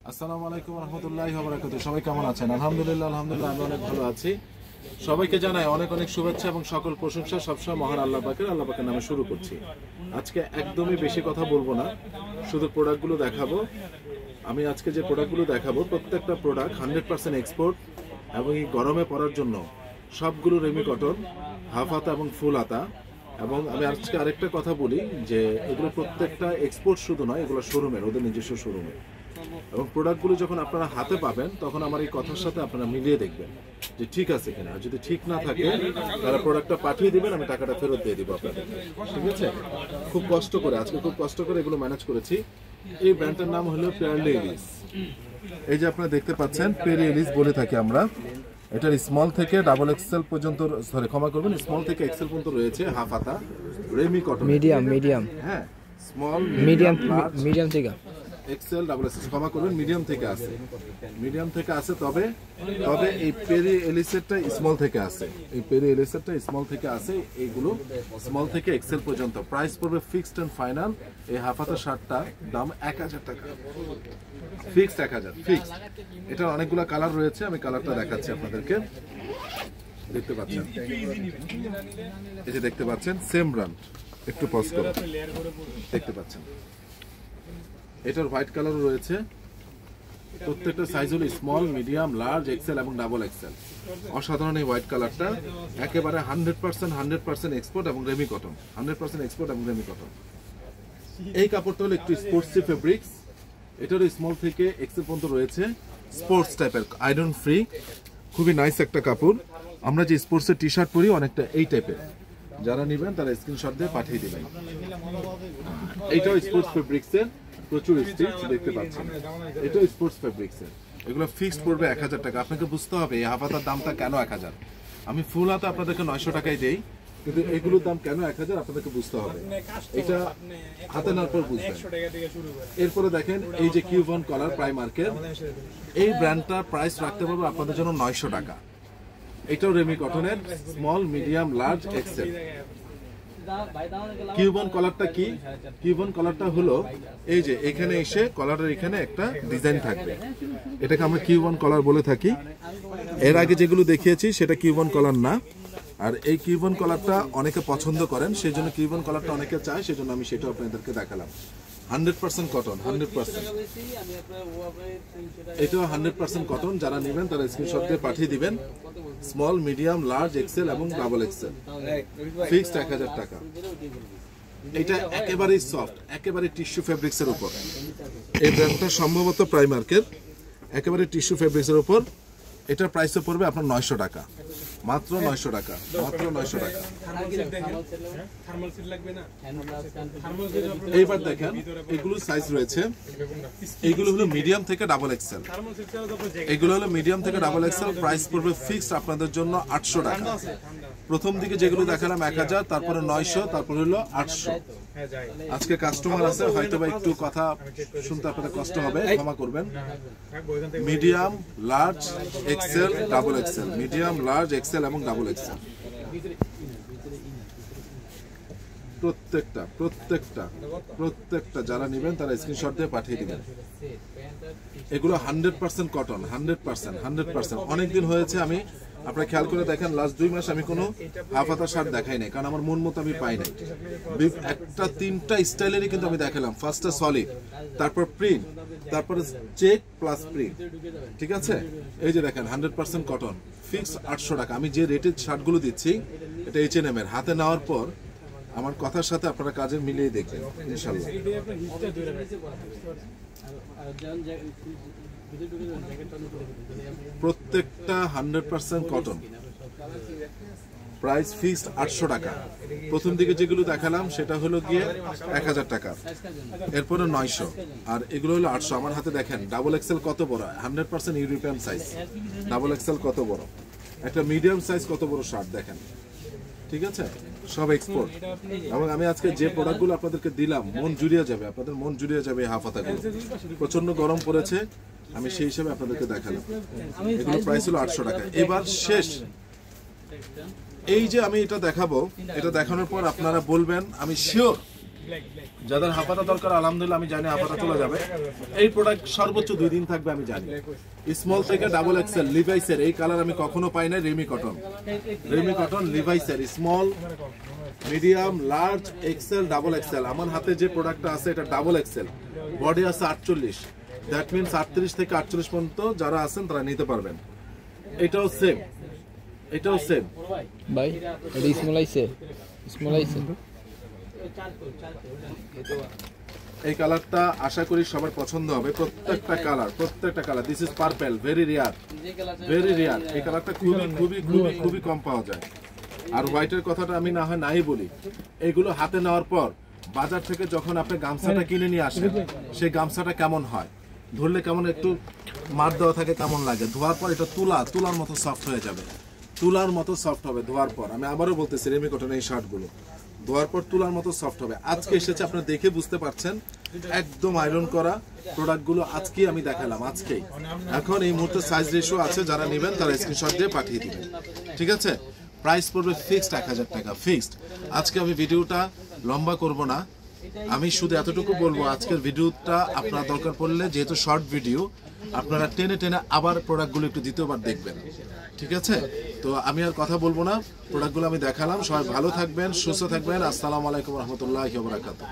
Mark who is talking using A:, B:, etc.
A: আসসালামু আলাইকুম ওয়া রাহমাতুল্লাহি ওয়া বারাকাতুহু। সবাই কেমন আছেন? আলহামদুলিল্লাহ আমি অনেক ভালো আছি। সবাইকে জানাই অনেক অনেক শুভেচ্ছা এবং সকল প্রশংসা সবসময় মহান আল্লাহ পাকের নামে শুরু করছি। আজকে একদমই বেশি কথা বলবো না, শুধু প্রোডাক্টগুলো দেখাবো। আমি আজকে যে প্রোডাক্টগুলো দেখাবো প্রত্যেকটা প্রোডাক্ট 100% এক্সপোর্ট এবং এই গরমে পরার জন্য সবগুলো রেমি কটন, হাফ হাতা এবং ফুল হাতা। এবং আমি আজকে আরেকটা কথা বলি যে এগুলো প্রত্যেকটা এক্সপোর্ট শুধু নয়, এগুলো শোরুমের, ওদের নিজস্ব শোরুমে। এবং প্রোডাক্টগুলো যখন আপনারা হাতে পাবেন তখন আমার এই কথার সাথে আপনারা মিলিয়ে দেখবেন যে ঠিক আছে কিনা। আর যদি ঠিক না থাকে তারা প্রোডাক্টটা পাঠিয়ে দিবেন, আমি টাকাটা ফেরত দিয়ে দিব আপনাদেরকে। ঠিক আছে? খুব কষ্ট করে আজকে এগুলো ম্যানেজ করেছি। এই ব্র্যান্ডটার নাম হলো পেয়ারলি এলিস। এই যে আপনারা দেখতে পাচ্ছেন, পেরি এলিস বলে থাকি আমরা। এটার স্মল থেকে ডাবল এক্সেল পর্যন্ত, ক্ষমা করবেন, স্মল থেকে এক্সেল পর্যন্ত রয়েছে। হাফ হাতা রেমি কটন,
B: মিডিয়াম
A: হ্যাঁ, স্মল
B: মিডিয়াম থেকে
A: এক্সেল, ডাবল এক্সেল, ক্ষমা করবেন, মিডিয়াম থেকে আসে। তবে এই পেরি এলিসেরটা স্মল থেকে আসে। এইগুলো স্মল থেকে এক্সেল পর্যন্ত। প্রাইস পড়বে ফিক্সড এন্ড ফাইনাল। এই হাফ হাতা শার্টটা দাম 1000 টাকা, ফিক্সড 1000 ফিক্সড। এটার অনেকগুলো কালার রয়েছে, আমি কালারটা দেখাচ্ছি আপনাদেরকে। দেখতে পাচ্ছেন, এই যে দেখতে পাচ্ছেন সেম ব্র্যান্ড, একটু পজ করুন, দেখতে পাচ্ছেন এটার হোয়াইট কালারও রয়েছে। প্রত্যেকটা সাইজ হলো স্মল, মিডিয়াম, লার্জ, এক্সেল এবং ডাবল এক্সেল। অসাধারণ এই হোয়াইট কালারটা, একেবারে 100% এক্সপোর্ট এবং রেমি কটন, 100% এক্সপোর্ট এবং রেমি কটন। এই কাপড়টা হলো একটু স্পোর্টসি ফেব্রিক্স। এটারও স্মল থেকে এক্সেল পর্যন্ত রয়েছে, স্পোর্টস টাইপের, আয়রন ফ্রি, খুবই নাইস একটা কাপড়। আমরা যে স্পোর্টসের টি শার্ট পরি অনেকটা এই টাইপের। যারা নেবেন তারা স্ক্রিনশট দিয়ে পাঠিয়ে দিবেন। এইটাও স্পোর্টস ফেব্রিক্সের, প্রচুর স্টিচ দেখতে পাচ্ছেন। এটাও স্পোর্টস ফেব্রিক্সের। এগুলো ফিক্সড পড়বে 1000 টাকা। আপনাকে বুঝতে হবে এই হাফ হাতার দামটা কেন 1000। আমি ফুল হাতা আপনাদেরকে 900 টাকায় দেই, কিন্তু এগুলোর দাম কেন 1000 আপনাদেরকে বুঝতে হবে। এটা হাতে নেওয়ার পর বুঝবেন। এরপরে দেখেন এই যে কিউবন কলার প্রাইমার্কের, এই ব্র্যান্ডটা প্রাইস রাখতে পারবো আপনাদের জন্য 900 টাকা। এটাও রেমি কটনের, স্মল, মিডিয়াম, লার্জ, এক্সেল। কিউবন কলারটা কি? কিউবন কলারটা হলো এই যে এখানে এসে কলারের এখানে একটা ডিজাইন থাকবে, এটাকে আমরা কিউবন কলার বলে থাকি। এর আগে যেগুলো দেখিয়েছি সেটা কিউবন কলার না। আর এই কিউবন কলারটা অনেকে পছন্দ করেন, সেই জন্য কিউবন কলারটা অনেকে চায়, সেই জন্য আমি সেটা আপনাদেরকে দেখালাম। 100% কটন, 100%। এটাও 100% কটন। যারা নেবেন তারা স্ক্রিনশট দিয়ে পাঠিয়ে দিবেন। স্মল, মিডিয়াম, লার্জ, এক্সেল এবং ডাবল এক্সেল, ফিক্সড 1000 টাকা। এটা একেবারেই সফট, একেবারে টিস্যু ফেব্রিক্সের উপর। এই ব্র্যান্ডটা সম্ভবত প্রাইমার্কের, একেবারে টিস্যু ফেব্রিক্সের উপর। এটার প্রাইসে পড়বে আপনার 900 টাকা, মাত্র 900 টাকা, মাত্র 900 টাকা। এইবার দেখেন এগুলো সাইজ রয়েছে। এগুলো হলো মিডিয়াম থেকে ডাবল এক্সেল। প্রাইস পড়বে ফিক্সড আপনাদের জন্য 800 টাকা। প্রথম দিকে যেগুলো দেখালাম 1000, তারপরে 900, তারপরে হলো 800। আজকে কাস্টমার আছে, হয়তো বা একটু কথা শুনতে আপনাদের কষ্ট হবে, ক্ষমা করবেন। Medium, large, XL, double XL, medium, large, XL এবং ডাবল এক্সেল। প্রত্যেকটা যারা নেবেন তারা স্ক্রিনশট দিয়ে পাঠিয়ে দিবেন। এগুলো 100% কটন, 100%। অনেকদিন হয়েছে, আমি আপনারা খেয়াল করে দেখেন লাস্ট 2 মাস আমি কোনো হাফ হাতা শার্ট দেখাই নাই, কারণ আমার মন মতো আমি পাই নাই। একটা 3টা স্টাইলেরই কিন্তু আমি দেখালাম। ফার্স্টটা সলিড, তারপর প্রিন্ট, তারপরে চেক প্লাস প্রিন্ট। ঠিক আছে? এই যে দেখেন 100% কটন, ফিক্স 800 টাকা। আমি যে রেটেড শার্টগুলো দিচ্ছি এটা H&M এর। হাতে নেওয়ার পর আমার কথার সাথে আপনারা কাজে মিলিয়ে দেখবেন ইনশাআল্লাহ। প্রত্যেকটা 100% কটন, প্রাইস ফিক্সড 800 টাকা। প্রথম দিকে যেগুলো দেখালাম সেটা হলো গিয়ে 1000 টাকা, এরপরে 900, আর এগুলো হলো 800। আমার হাতে দেখেন ডাবল এক্সেল কত বড়, 100% ইউরোপিয়ান সাইজ। ডাবল এক্সেল কত বড়, একটা মিডিয়াম সাইজ কত বড় শার্ট দেখেন। ঠিক আছে? সব এক্সপোর্ট। এবং আমি আজকে যে প্রোডাক্টগুলো আপনাদেরকে দিলাম, মন জুড়িয়ে যাবে, আপনাদের মন জুড়িয়ে যাবে এই হাফ হাতাগুলো। প্রচন্ড গরম পড়েছে, আমি সেই হিসাবে আপনাদেরকে দেখালাম। এগুলো প্রাইস হলো 800 টাকা। এবার শেষ, এই যে আমি এটা দেখাবো, এটা দেখানোর পর আপনারা বলবেন আমি শিওর যাদের হাফাতা দরকার আলহামদুলিল্লাহ আমি জানি হাফাতা চলে যাবে। এই প্রোডাক্ট সর্বোচ্চ 2 দিন থাকবে আমি জানি। স্মল থেকে ডাবল এক্সেল লিভাইসের এই কালার আমি কখনো পাই না। রেমি কটন লিভাইসের small, medium, large, XL, double XL. আমার হাতে যে প্রোডাক্টটা আছে এটা ডাবল এক্সেল, বডি আছে 48, দ্যাট মিনস 38 থেকে 48 পর্যন্ত যারা আছেন তারা নিতে পারবেন। এটাও সেম
B: ভাই এটা স্মল আইছে
A: এই কালারটা আশা করি সবার পছন্দ হবে। প্রত্যেকটা colour this is purple, very rare. এই কালারটা খুবই কম পাওয়া যায়। আর হোয়াইটের কথাটা আমি না হয় নাই বলি, এগুলো হাতে নেওয়ার পর বাজার থেকে যখন আপনি গামছাটা কিনে নিয়ে আসেন, সেই গামছাটা কেমন হয়, ধরলে কেমন একটু মার দেওয়া থাকে কেমন লাগে, ধোয়ার পর এটা তুলার মতো সফট হয়ে যাবে, তুলার মতো সফট হবে ধোয়ার পর। আমি আবারও বলতেছি রেমি কটন এই শার্টগুলো ধোয়ার পর তুলার মতো সফট হবে। আজকে এসেছে, আপনারা দেখে বুঝতে পারছেন, একদম আয়রন করা প্রোডাক্টগুলো আজকেই আমি দেখালাম, আজকেই। এখন এই মুহূর্তে সাইজ রেশিও আছে, যারা নেবেন তারা স্ক্রিনশট দিয়ে পাঠিয়ে দিবেন, ঠিক আছে? প্রাইস পড়বে ফিক্সড 1000 টাকা, ফিক্সড। আজকে আমি ভিডিওটা লম্বা করব না, আমি শুধু এতটুকু বলবো, আজকের ভিডিওটা আপনারা দরকার পড়লে, যেহেতু শর্ট ভিডিও, আপনারা টেনে আবার প্রোডাক্টগুলো একটু দ্বিতীয়বার দেখবেন, ঠিক আছে? তো আমি আর কথা বলবো না, প্রোডাক্টগুলো আমি দেখালাম। সবাই ভালো থাকবেন, সুস্থ থাকবেন। আসসালামু আলাইকুম রহমতুল্লাহি ওয়া বারাকাতুহু।